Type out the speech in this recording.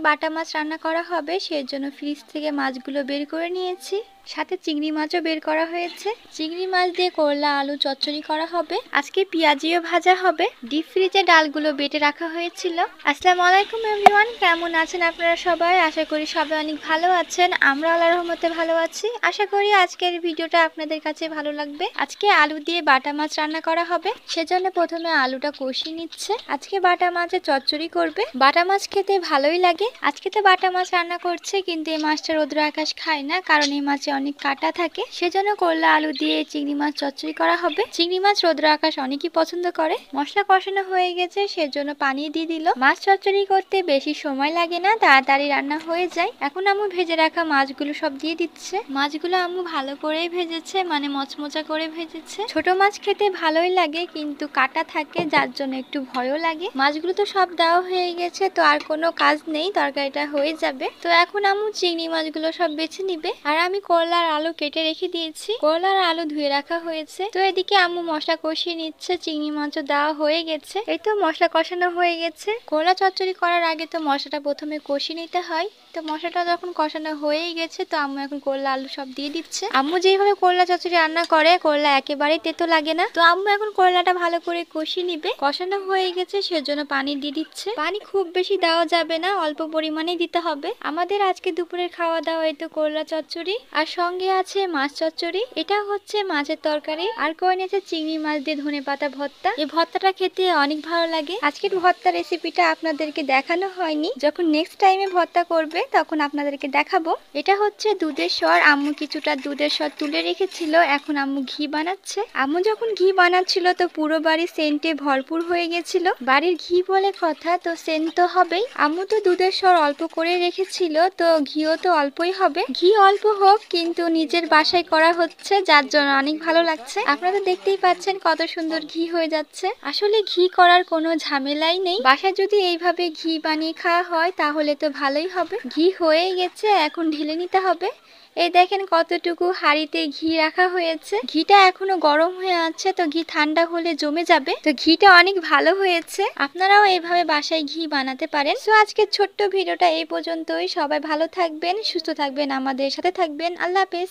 বাটা মাছ রান্না করা হবে, সেজন্য ফ্রিজ থেকে মাছগুলো বের করে নিয়েছি। সাথে চিংড়ি মাছও বের করা হয়েছে। চিংড়ি মাছ দিয়ে করলা আলু চচ্চড়ি করা হবে। আজকে পেঁয়াজিও ভাজা হবে। ডিপ ফ্রিজে ডালগুলো বেটে রাখা হয়েছিল। আসসালামু আলাইকুম এভরিওয়ান, কেমন আছেন আপনারা সবাই? আশা করি সবাই অনেক ভালো আছেন। আমরা আল্লাহর রহমতে ভালো আছি। আশা করি আজকের ভিডিওটা আপনাদের কাছে ভালো লাগবে। আজকে আলু দিয়ে বাটা মাছ রান্না করা হবে, সেজন্য প্রথমে আলুটা কষিয়ে নিচ্ছে। আজকে বাটা মাছের চচ্চড়ি করবে। বাটা মাছ খেতে ভালোই লাগে। আজকে তো বাটা মাছ রান্না করছে, কিন্তু এই মাছটা রৌদ্র আকাশ খায় না, কারণ এই মাছে অনেক কাটা থাকে। সেজন্য করলা আলু দিয়ে চিংড়ি মাছ চচ্চড়ি করা হবে। চিংড়ি মাছ রৌদ্র আকাশ অনেকই পছন্দ করে। মশলা কষানো হয়ে গেছে, সেজন্য পানি দিয়ে দিল। মাছ চচ্চড়ি করতে বেশি সময় লাগে না, তাড়াতাড়ি রান্না হয়ে যায়। এখন আম্মু ভেজে রাখা মাছগুলো সব দিয়ে দিচ্ছে। মাছগুলো আম্মু ভালো করে ভেজেছে, মানে মচমচা করে ভেজেছে। ছোট মাছ খেতে ভালোই লাগে, কিন্তু কাটা থাকে, যার জন্য একটু ভয়ও লাগে। মাছগুলো তো সব দেওয়া হয়ে গেছে, তো আর কোনো কাজ নেই, তরকারিটা হয়ে যাবে। তো এখন আম্মু চিংড়ি মাছগুলো সব বেছে নিবে, আর আমি করলার আলু কেটে রেখে দিয়েছি। করলার আলু ধুয়ে রাখা হয়েছে। তো এদিকে আম্মু মশলা কষিয়ে নিচ্ছে। চিংড়ি মাছও দেওয়া হয়ে গেছে। এই তো মশলা কষানো হয়ে গেছে। করলা চচ্চড়ি করার আগে তো মশলাটা প্রথমে কষিয়ে নিতে হয়। তো মশলাটা যখন কষানো হয়েই গেছে, তো আম্মু এখন করলা আলু সব দিয়ে দিচ্ছে। আম্মু যেইভাবে করলা চচ্চড়ি রান্না করে, করলা একেবারেই তেতো লাগে না। তো আম্মু এখন করলাটা ভালো করে কষিয়ে নিবে। কষানো হয়ে গেছে, সেজন্য পানি দিয়ে দিচ্ছে। পানি খুব বেশি দেওয়া যাবে না, অল্প পরিমাণে দিতে হবে। আমাদের আজকে দুপুরের খাওয়া দাওয়া এই তো করলা চচ্চড়ি, আর সঙ্গে আছে মাছ চচ্চড়ি। এটা হচ্ছে মাছের তরকারি, আর করে নিয়েছে চিংড়ি মাছ দিয়ে ধনেপাতা ভর্তা। এই ভর্তাটা খেতে অনেক ভালো লাগে। আজকের ভর্তা রেসিপিটা আপনাদেরকে দেখানো হয়নি, যখন নেক্সট টাইমে ভর্তা করবে তখন আপনাদেরকে দেখাবো। এটা হচ্ছে দুধের স্বর। আম্মু কিছুটা দুধের স্বর তুলে রেখেছিল, এখন আম্মু ঘি বানাচ্ছে। আম্মু যখন ঘি বানাচ্ছিল, তো পুরো বাড়ি সেন্টে ভরপুর হয়ে গেছিল। বাড়ির ঘি বলে কথা, তো সেন্ট তো হবেই। আম্মু তো দুধের স্বর অল্প করে রেখেছিল, তো ঘিও তো অল্পই হবে। ঘি অল্প হোক, কিন্তু নিজের বাসায় করা হচ্ছে, যার জন্য অনেক ভালো লাগছে। আপনারা তো দেখতেই পাচ্ছেন কত সুন্দর ঘি হয়ে যাচ্ছে। আসলে ঘি করার কোনো ঝামেলাই নেই। বাসায় যদি এইভাবে ঘি বানিয়ে খাওয়া হয়, তাহলে তো ভালোই হবে। ঘি হয়ে গেছে, এখন ঢেলে নিতে হবে। এই দেখেন কতটুকু হাঁড়িতে ঘি রাখা হয়েছে। ঘিটা এখনো গরম হয়ে আছে, তো ঘি ঠান্ডা হলে জমে যাবে। তো ঘিটা অনেক ভালো হয়েছে। আপনারাও এইভাবে বাসায় ঘি বানাতে পারেন। তো আজকের ছোট্ট ভিডিওটা এই পর্যন্তই। সবাই ভালো থাকবেন, সুস্থ থাকবেন, আমাদের সাথে থাকবেন। আল্লাহ হাফেজ।